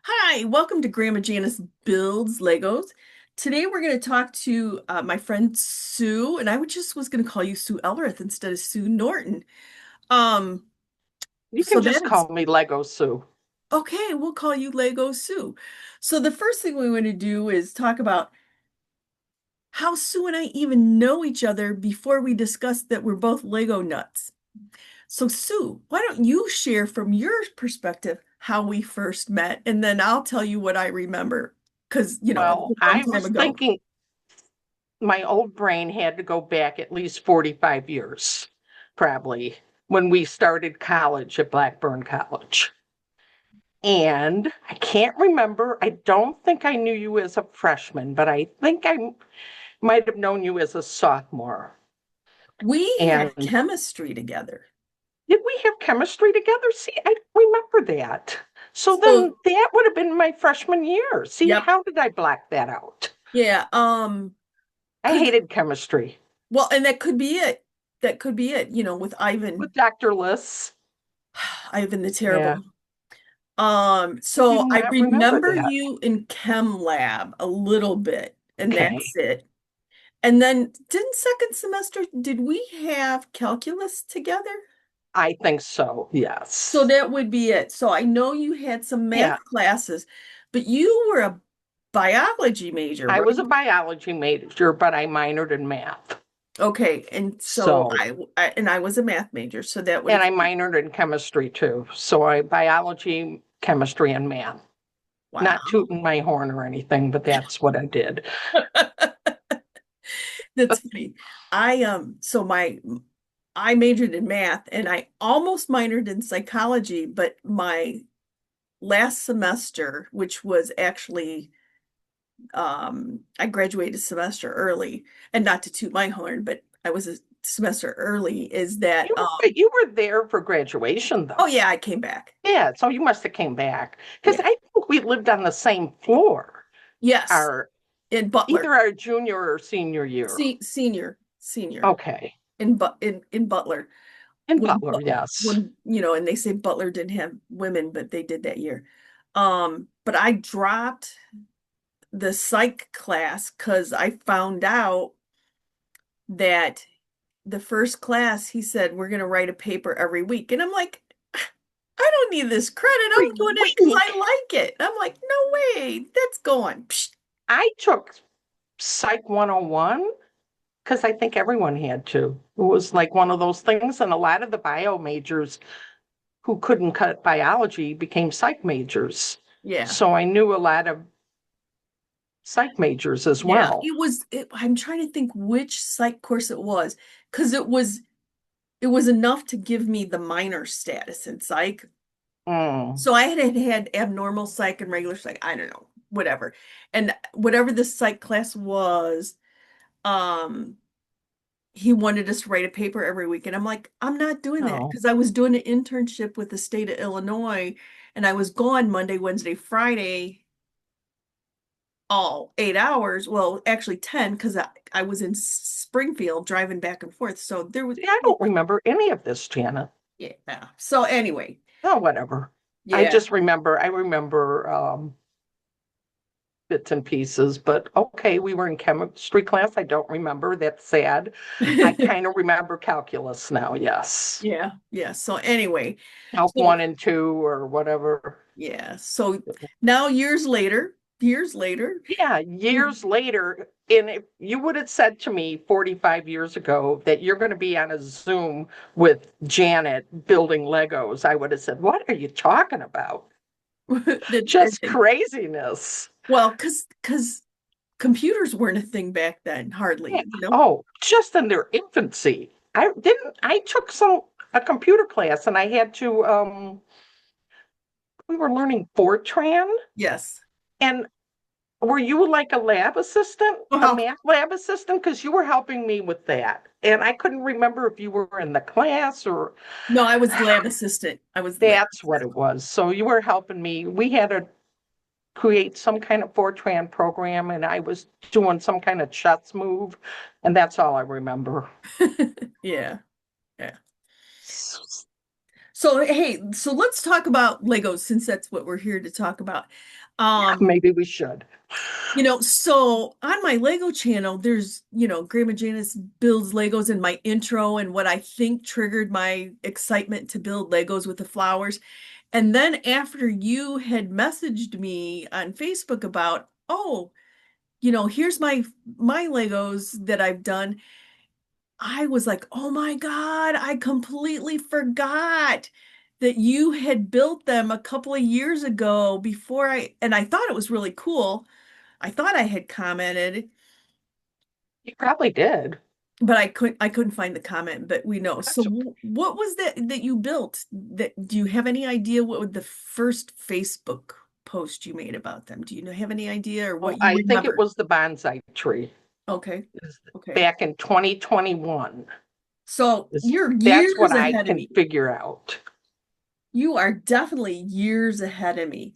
Hi, welcome to Grandma Janice Builds Legos. Today we're going to talk to my friend Sue, and was going to call you Sue Ellerith instead of Sue Norton. Um, You so can just that is call me Lego Sue. okay, we'll call you Lego Sue. So the first thing we want to do is talk about how Sue and I even know each other before we discuss that we're both Lego nuts. So Sue, why don't you share from your perspective how we first met, and then I'll tell you what I remember because, it was Well, a long I time was ago. thinking my old brain had to go back at least 45 years, probably, when we started college at Blackburn College. And I can't remember, I don't think I knew you as a freshman, but I think I might have known you as a sophomore. We had And chemistry together. did we have chemistry together? See, I don't remember that. So So, then that would have been my freshman year. See, yep. how did I black that out? Yeah, I because hated chemistry well, and that could be it. That could be it, with with Ivan, Dr. Liss. Ivan the Yeah, Terrible. I So do I not remember remember that. you in chem lab a little bit, and Okay, that's it. And then didn't second semester, did we have calculus together? I think so. So Yes. that would be it. So I know you had some Yeah, math classes, but you were a biology major, I right? was a biology major, but I minored in math. Okay, and so So, I was a math major, so that would and I explain. minored in chemistry too. So I biology, chemistry, and math. Not Wow. tooting my horn or anything, but that's what I did. That's funny. I majored in math and I almost minored in psychology, but my last semester, which was actually I graduated a semester early, and not to toot my horn, but I was a semester early, is that You were there for graduation oh though. yeah, I came back. Yeah, so you must have came back because Yeah. I think we lived on the same floor. Yes, Our in Butler. either our junior or senior year. Senior Okay. in Butler. In when Butler, yes. and they say Butler didn't have women, but they did that year. But I dropped the psych class because I found out that the first class he said we're going to write a paper every week, and I'm like, I don't need this credit. I'm doing it because We, I like it. I'm like, no way, that's going. Psh. I took Psych 101 because I think everyone had to. It was like one of those things, and a lot of the bio majors who couldn't cut biology became psych majors. Yeah, So I knew a lot of psych majors as yeah. well. I'm trying to think which psych course it was because it was enough to give me the minor status in psych. Mm. So I had abnormal psych and regular psych. I don't know, whatever. And whatever the psych class was, um, he wanted us to write a paper every week. And I'm like, I'm not doing that Oh, because I was doing an internship with the state of Illinois and I was gone Monday, Wednesday, Friday, all 8 hours. Well, actually 10 because I was in Springfield driving back and forth. So there was, see, I don't remember any of this, Janet. yeah. So anyway, Oh, whatever. yeah. I remember bits and pieces, but okay, we were in chemistry class. I don't remember. That's sad. I kind of remember calculus now, yes. Yeah, yeah. So anyway, Calc so one and two or whatever. yeah. So now years later, Yeah, you years later, and if you would have said to me 45 years ago that you're going to be on a Zoom with Janet building Legos, I would have said, "What are you talking about? Just craziness." well, because computers weren't a thing back then, Yeah. hardly. Oh, just in their infancy. I took a computer class and I had to we were learning Fortran. Yes. And were you like a lab assistant, a Well, math lab assistant? Because you were helping me with that. And I couldn't remember if you were in the class or no, I was the lab assistant. I was the lab that's what it assistant. was. So you were helping me. We had to create some kind of Fortran program, and I was doing some kind of chess move. And that's all I remember. Yeah, yeah. So hey, so let's talk about Legos since that's what we're here to talk about. Yeah, Um, maybe we should. so on my Lego channel, there's, Grandma Janice builds Legos in my intro and what I think triggered my excitement to build Legos with the flowers. And then after you had messaged me on Facebook about, oh, here's my Legos that I've done. I was like, oh my God, I completely forgot that you had built them a couple of years ago and I thought it was really cool. I thought I had commented, You probably did. but I couldn't find the comment, but we know. So That's what was that you built? That do you have any idea what would the first Facebook post you made about them? Do you have any idea or Oh, what you I think it remember? was the bonsai tree. Okay. Is Okay. back in 2021. So you're That's what years I ahead of can me. figure out. You are definitely years ahead of me.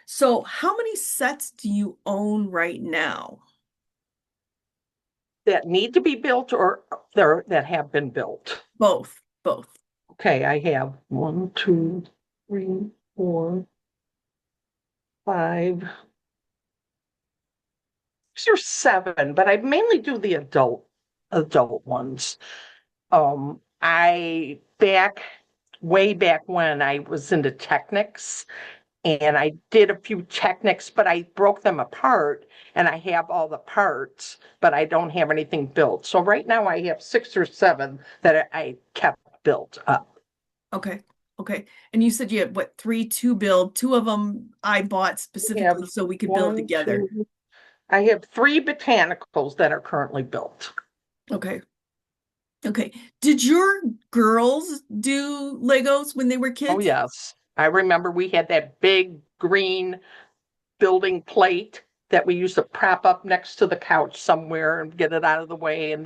So, how many sets do you own right now? That need to be built or there that have been built. Both, both. Okay, I have one, two, three, four, five, six or seven, but I mainly do the adult ones. I back way back when I was into Technics and I did a few Technics, but I broke them apart and I have all the parts, but I don't have anything built. So right now I have six or seven that I kept built up. Okay. Okay. And you said you had what, three to build? Two of them I bought I have specifically so we could build one, together. two, I have three botanicals that are currently built. Okay. Okay. Did your girls do Legos when they were Oh, kids? yes. I remember we had that big green building plate that we used to prop up next to the couch somewhere and get it out of the way. And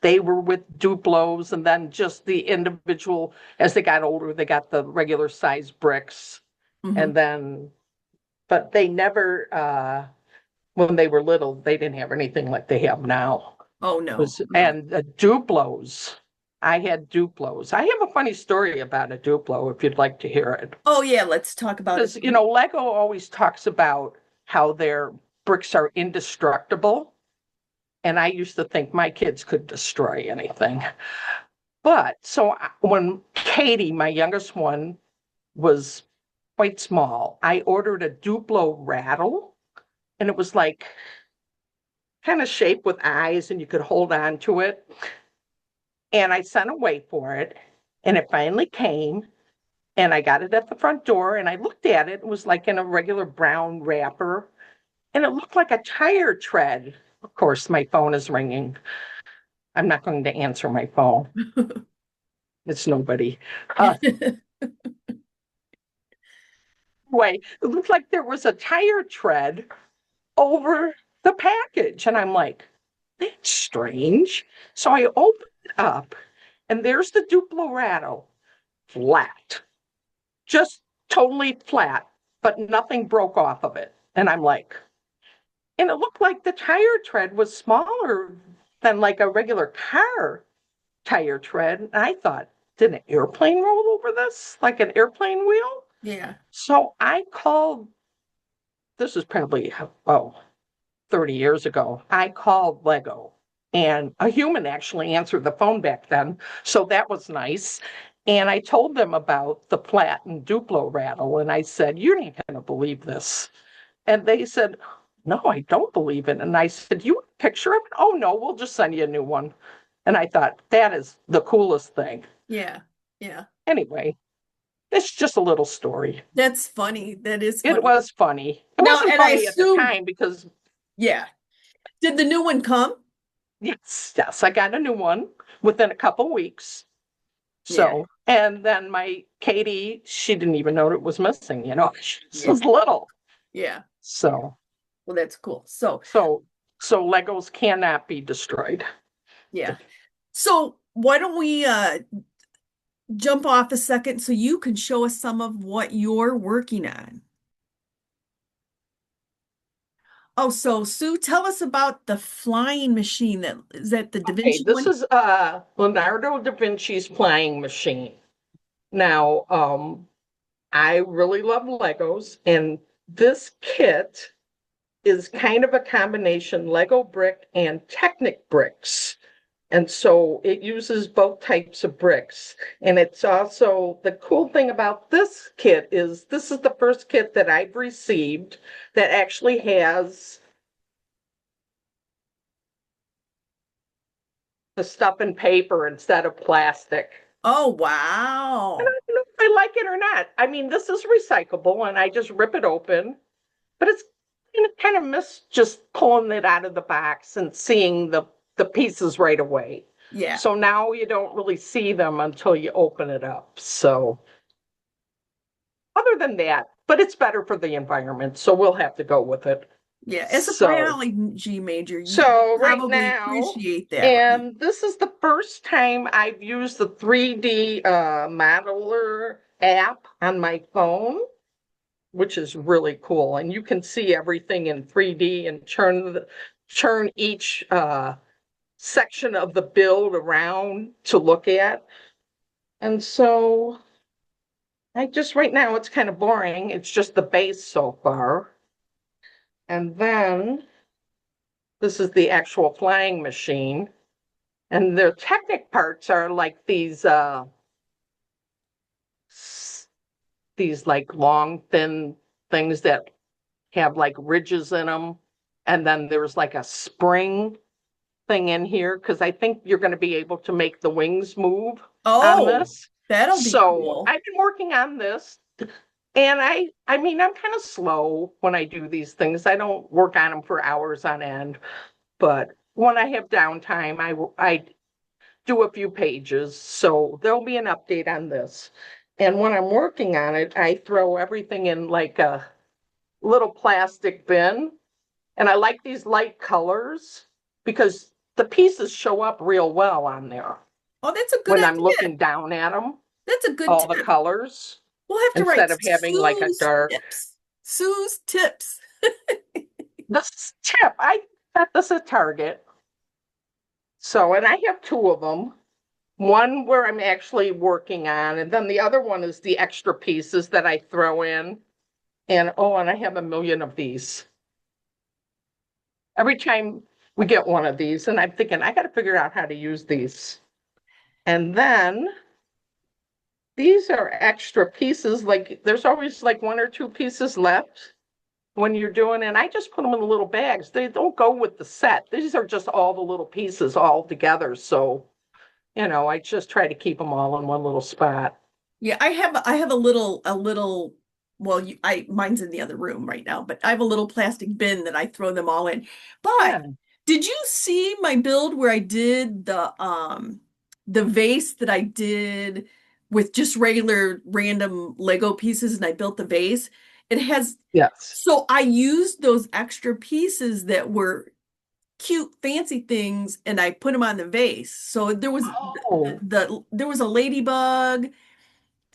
they were with Duplos, and then just the individual. As they got older, they got the regular size bricks, Hmm. and then but they never. When they were little, they didn't have anything like they have now. Oh It no, was no. and Duplos. I had Duplos. I have a funny story about a Duplo if you'd like to hear it. Oh yeah, let's talk about it. Because, Lego always talks about how their bricks are indestructible. And I used to think my kids could destroy anything. But so when Katie, my youngest one, was quite small, I ordered a Duplo rattle. And it was like kind of shaped with eyes and you could hold on to it. And I sent away for it. And it finally came. And I got it at the front door and I looked at it. It was like in a regular brown wrapper and it looked like a tire tread. Of course, my phone is ringing. I'm not going to answer my phone. It's nobody. Uh, anyway, it looked like there was a tire tread over the package. And I'm like, that's strange. So I opened it up and there's the Duplo rattle flat, just totally flat, but nothing broke off of it. And I'm like, and it looked like the tire tread was smaller than like a regular car tire tread. And I thought, did an airplane roll over this like an airplane wheel? Yeah. So I called, this is probably, 30 years ago. I called Lego and a human actually answered the phone back then. So that was nice. And I told them about the flat and Duplo rattle. And I said, you're not going to believe this. And they said, no, I don't believe it. And I said, you want a picture of it? Oh, no, we'll just send you a new one. And I thought, that is the coolest thing. Yeah. Yeah. Anyway, it's just a little story. That's funny. That is It funny. was funny. It Now, wasn't and I funny at the assume, time because, yeah. Did the new one come? yes, I got a new one within a couple weeks. Yeah. So, and then my Katie, she didn't even know it was missing, she Yeah. was little. Yeah. Yeah. So, Well, that's cool. So, so, so Legos cannot be destroyed. yeah. So, why don't we jump off a second so you can show us some of what you're working on? Oh, so Sue, tell us about the flying machine that is that the Da Okay, Vinci this one? is Leonardo da Vinci's flying machine. Now, I really love Legos, and this kit is kind of a combination Lego brick and Technic bricks. And so it uses both types of bricks. And it's also the cool thing about this kit is this is the first kit that I've received that actually has the stuff in paper instead of plastic. Oh, And I wow. don't know if I like it or not. I mean, this is recyclable and I just rip it open, but it's kind of miss just pulling it out of the box and seeing the pieces right away. Yeah. So now you don't really see them until you open it up. So other than that, but it's better for the environment, so we'll have to go with it. Yeah. As a So, biology major, you so right probably now, appreciate that, right? and this is the first time I've used the 3D modeler app on my phone, which is really cool. And you can see everything in 3D and turn each section of the build around to look at. And so I just right now it's kind of boring. It's just the base so far. And then this is the actual flying machine. And their Technic parts are like these like long, thin things that have like ridges in them. And then there's like a spring thing in here because I think you're going to be able to make the wings move on Oh, this. that'll be So cool. I've been working on this. And I mean, I'm kind of slow when I do these things. I don't work on them for hours on end, but when I have downtime, I do a few pages. So there'll be an update on this. And when I'm working on it, I throw everything in like a little plastic bin. And I like these light colors because the pieces show up real well on there Oh, that's a good when I'm idea. looking down at them, That's a good all the tip. colors, We'll have to write instead of having like a Sue's dark. tips. Sue's tips. This tip, I got this at Target. So, and I have two of them. One where I'm actually working on, and then the other one is the extra pieces that I throw in. And oh, and I have a million of these. Every time we get one of these, and I'm thinking, I got to figure out how to use these. And then these are extra pieces. Like there's always like one or two pieces left when you're doing, and I just put them in little bags. They don't go with the set. These are just all the little pieces all together. So, I just try to keep them all in one little spot. Yeah, I have a little well, mine's in the other room right now, but I have a little plastic bin that I throw them all in. But Yeah. did you see my build where I did the vase that I did with just regular random Lego pieces and I built the vase? It has Yes. so I used those extra pieces that were cute fancy things and I put them on the vase. So there was Oh, there was a ladybug see,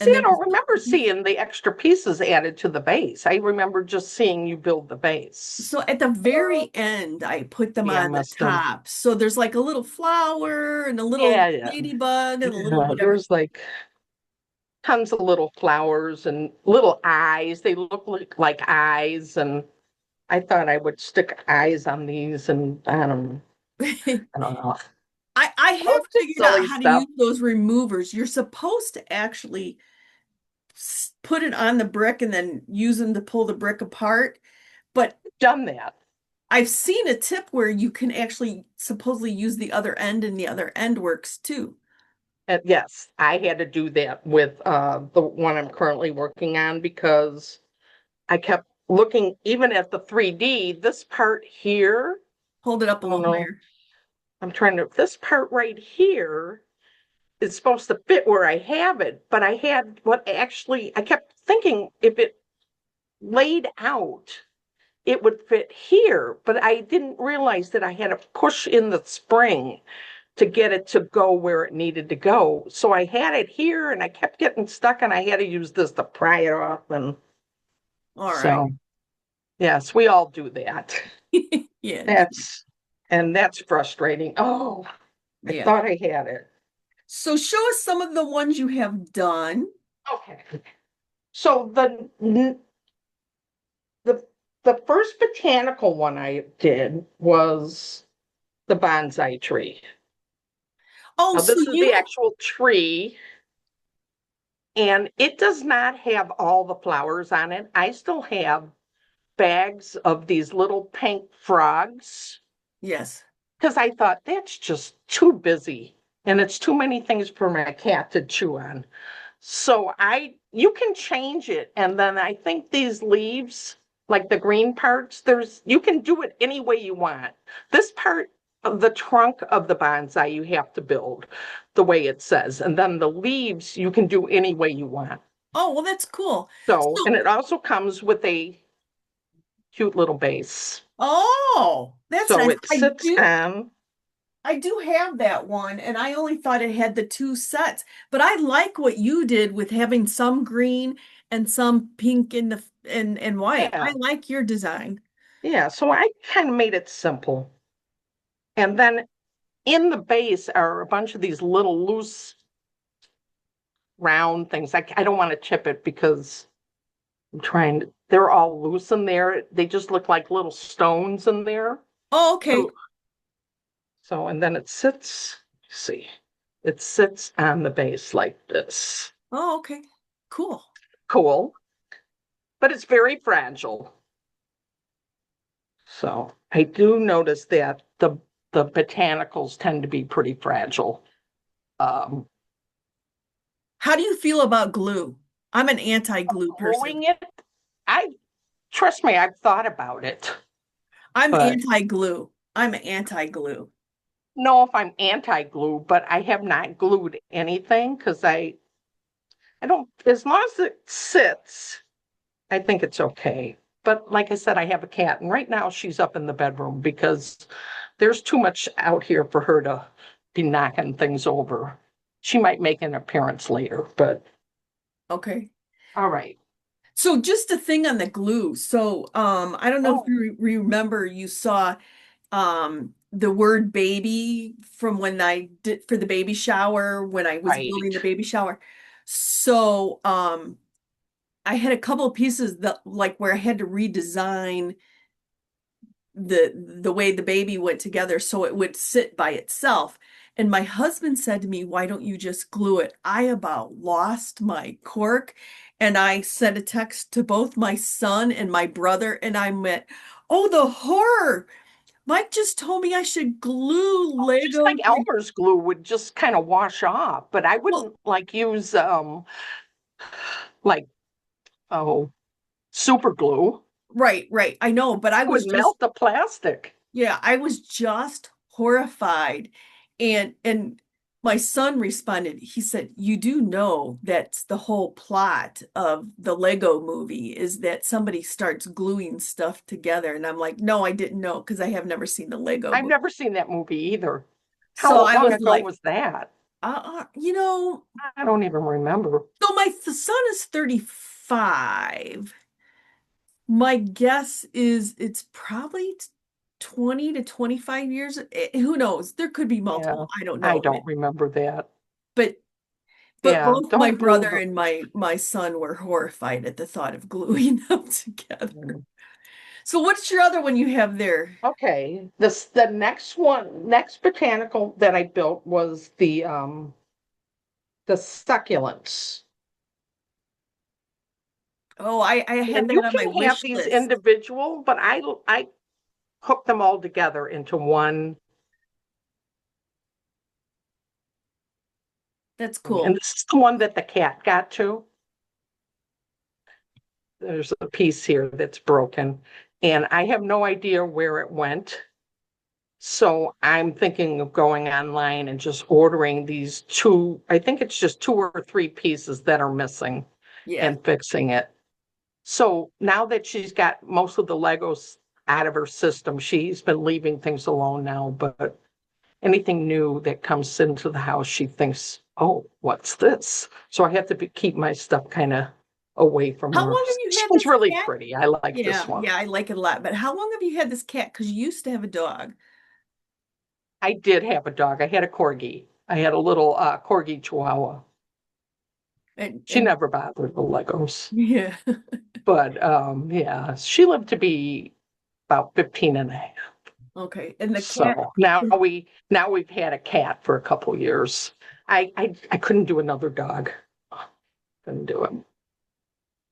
and I there was don't remember seeing the extra pieces added to the base. I remember just seeing you build the base. so at the very end I put them Maybe I on the must have. top. So there's like a little flower and a little Yeah, yeah. ladybug and a little Yeah, whatever. there's like tons of little flowers and little eyes. They look like eyes, and I thought I would stick eyes on these, and I don't know. I Oh, have just figured out silly how to use stuff. those removers. You're supposed to actually put it on the brick and then use them to pull the brick apart. But Done that. I've seen a tip where you can actually supposedly use the other end and the other end works too. And yes, I had to do that with the one I'm currently working on because I kept looking even at the 3D. This part here, Hold it up a I don't little know. higher. I'm trying to. This part right here is supposed to fit where I have it, but I had what actually. I kept thinking if it laid out, it would fit here, but I didn't realize that I had to push in the spring to get it to go where it needed to go. So I had it here and I kept getting stuck and I had to use this to pry it off. And All right. so, yes, we all do that. Yeah, That's, and that's frustrating. Oh, I yeah. thought I had it. So show us some of the ones you have done. Okay. So the the first botanical one I did was the bonsai tree. Oh, Now so this is you the had, actual tree, and it does not have all the flowers on it. I still have bags of these little pink frogs yes. because I thought that's just too busy and it's too many things for my cat to chew on. So you can change it. And then I think these leaves, like the green parts, you can do it any way you want. This part of the trunk of the bonsai, you have to build the way it says. And then the leaves, you can do any way you want. Oh, well, that's cool. So, and So, it also comes with a cute little base. oh, that's So nice. it sits on, I do have that one, and I only thought it had the two sets, but I like what you did with having some green and some pink in the and white. I yeah, like your design. yeah. So I kind of made it simple. And then in the base are a bunch of these little loose round things. I don't want to chip it because they're all loose in there. They just look like little stones in there. Oh, okay. So, and then see, it sits on the base like this. Oh, okay. Cool. Cool, but it's very fragile. So I do notice that the botanicals tend to be pretty fragile. Um, How do you feel about glue? I'm an anti-glue person. Gluing it, I trust me, I've thought about it, I'm but anti-glue. I'm anti-glue. know if I'm anti-glue, but I have not glued anything because I don't, as long as it sits, I think it's okay. But like I said, I have a cat, and right now she's up in the bedroom because there's too much out here for her to be knocking things over. She might make an appearance later, but Okay. all right. So just a thing on the glue. So I don't know if Oh, you remember you saw the word baby from when I did for the baby shower when I was building right. the baby shower. So I had a couple of pieces that like where I had to redesign the way the baby went together so it would sit by itself. And my husband said to me, "Why don't you just glue it?" I about lost my cork. And I sent a text to both my son and my brother, and I went, "Oh, the horror! Mike just told me I should glue Just Lego." like Elmer's glue would just kind of wash off, but I Well, wouldn't like use like oh super glue. right, right. I know, but I It was would just melt the plastic. yeah, I was just horrified. And my son responded. He said, "You do know that's the whole plot of the Lego movie is that somebody starts gluing stuff together." And I'm like, "No, I didn't know because I have never seen the Lego I've movie." never seen that movie either. So How I long was ago like, was that? you know, I don't even remember. so my son is 35. My guess is it's probably 20 to 25 years. Who knows? There could be Yeah, multiple. I don't I know. don't remember that. But Yeah, both my don't glue brother and my son were horrified at the thought of gluing them together. the. So what's your other one you have there? Okay, the next botanical that I built was the succulents. Oh, I had And you that on my can have wish these list. individual, but I hook them all together into one. That's And cool. this is the one that the cat got to. There's a piece here that's broken, and I have no idea where it went. So I'm thinking of going online and just ordering these two, I think it's just two or three pieces that are missing Yeah. and fixing it. So now that she's got most of the Legos out of her system, she's been leaving things alone now, but anything new that comes into the house, she thinks, oh, what's this? So I have to keep my stuff kind of away from How her. long have you This had one's this really cat? pretty. I like this Yeah, one. yeah, I like it a lot. But how long have you had this cat? Because you used to have a dog. I did have a dog. I had a corgi. I had a little corgi chihuahua. She and never bothered the Legos. yeah. But yeah, she lived to be about 15 and a half. Okay. And the cat. So now we've had a cat for a couple years. I couldn't do another dog. Couldn't do it.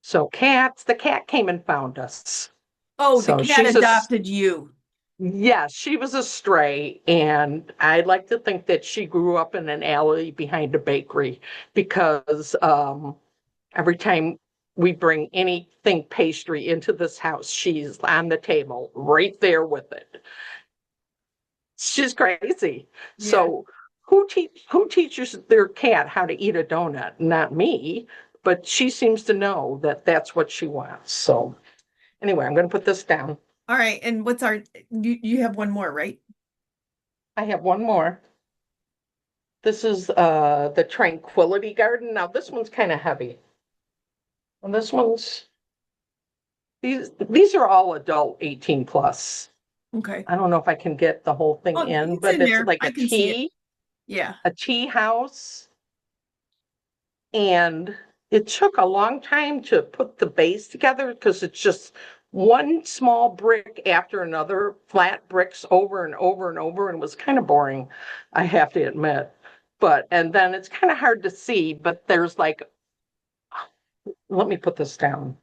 So cats, the cat came and found us. Oh, the So cat she's a adopted you. yes, she was a stray, and I like to think that she grew up in an alley behind a bakery because every time we bring anything pastry into this house, she's on the table right there with it. She's crazy. Yeah. So who teaches their cat how to eat a donut? Not me, but she seems to know that that's what she wants. So anyway, I'm going to put this down. All right. And what's our, you have one more, right? I have one more. This is the Tranquility Garden. Now this one's kind of heavy. And this one's these are all adult 18 plus. Okay. I don't know if I can get the whole thing Oh, in, it's but in it's there. like I can see it. Yeah. a tea house. And it took a long time to put the base together because it's just one small brick after another, flat bricks over and over and over, and it was kind of boring, I have to admit. But and then it's kind of hard to see, but there's like, let me put this down.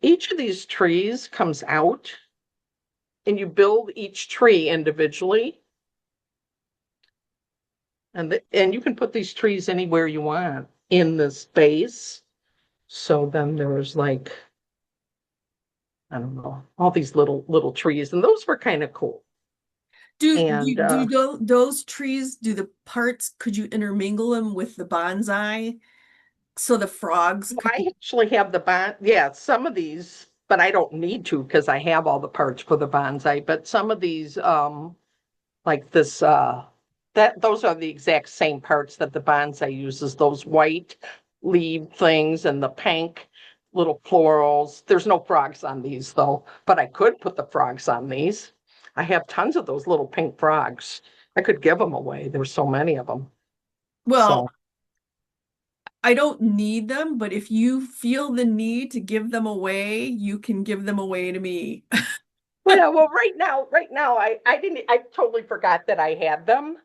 Each of these trees comes out, and you build each tree individually, and you can put these trees anywhere you want in the space. So then there's like, I don't know, all these little trees, and those were kind of cool. And Those trees, do the parts, could you intermingle them with the bonsai so the frogs could I be, actually have the yeah, some of these, but I don't need to because I have all the parts for the bonsai. But some of these, like this, that those are the exact same parts that the bonsai uses. Those white leaf things and the pink little florals. There's no frogs on these though, but I could put the frogs on these. I have tons of those little pink frogs. I could give them away. There's so many of them. well, So, I don't need them, but if you feel the need to give them away, you can give them away to me. well, right now, I totally forgot that I had them.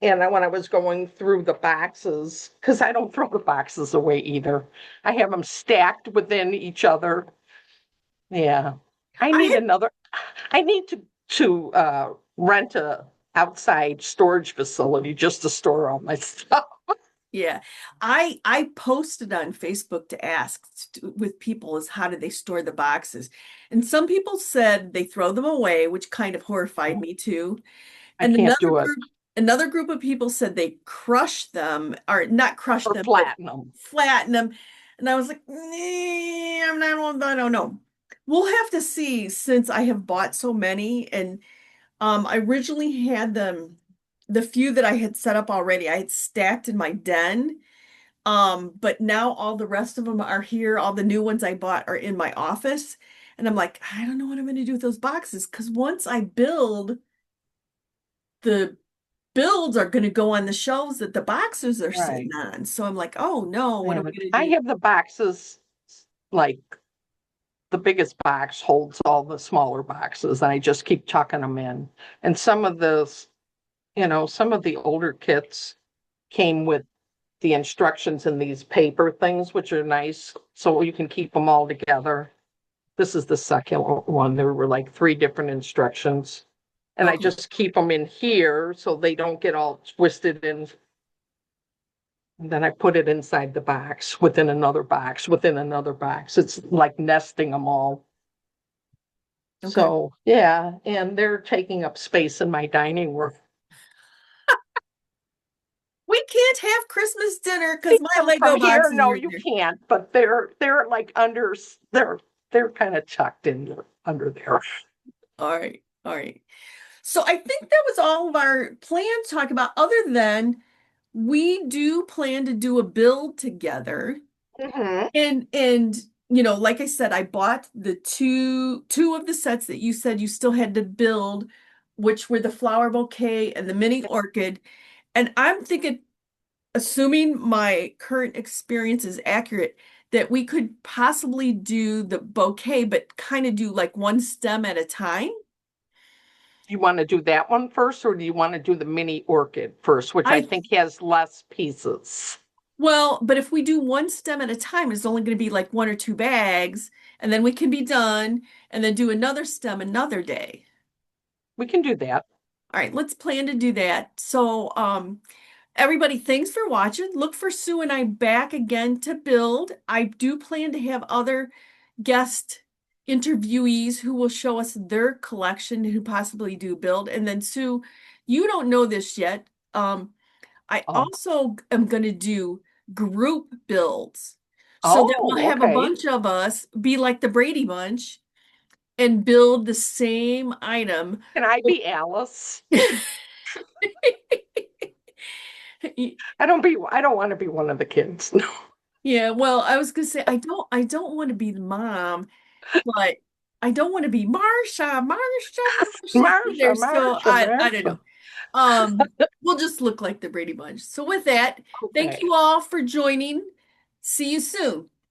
And when I was going through the boxes, because I don't throw the boxes away either, I have them stacked within each other. Yeah, I I need had, another. I need to rent a outside storage facility just to store all my stuff. yeah, I posted on Facebook to ask with people is how do they store the boxes? And some people said they throw them away, which kind of horrified me too. I And can't do it another group of people said they crush them, or not crush or them, but flatten them. flatten them. And I was like, I don't know. We'll have to see since I have bought so many. And I originally had them, the few that I had set up already, I had stacked in my den. But now all the rest of them are here. All the new ones I bought are in my office. And I'm like, I don't know what I'm going to do with those boxes because once I build, the builds are going to go on the shelves that the boxes are sitting Right. on. So I'm like, oh no, what Yeah, are we but going to I do? have the boxes like the biggest box holds all the smaller boxes, and I just keep tucking them in. And some of those, some of the older kits came with the instructions in these paper things, which are nice, so you can keep them all together. This is the succulent one. There were like three different instructions, and I Okay. just keep them in here so they don't get all twisted in. And then I put it inside the box, within another box, within another box. It's like nesting them all. Okay. So, yeah, and they're taking up space in my dining room. We can't have Christmas dinner because my From Lego here, boxes no, are you there. can't, but they're like under they're kind of tucked in under there. All right. All right. So I think that was all of our plan to talk about, other than we do plan to do a build together. Hmm. And like I said, I bought the two of the sets that you said you still had to build, which were the flower bouquet and the mini orchid. And I'm thinking assuming my current experience is accurate, that we could possibly do the bouquet, but kind of do like one stem at a time. Do you want to do that one first, or do you want to do the mini orchid first, which I I think has less pieces? Well, but if we do one stem at a time, it's only going to be like one or two bags, and then we can be done, and then do another stem another day. We can do that. All right, let's plan to do that. So, everybody, thanks for watching. Look for Sue and I back again to build. I do plan to have other guest interviewees who will show us their collection who possibly do build. And then Sue, you don't know this yet. I Oh, also am going to do group builds so that we'll oh, have a okay. bunch of us be like the Brady Bunch and build the same item. Can I be Alice? I don't want to be one of the kids. No. Yeah, well, I was gonna say I don't want to be the mom, but I don't want to be Marsha Marsha, either. So Marsha, I don't Marsha. know. We'll just look like the Brady Bunch. So with that, thank Okay. you all for joining. See you soon.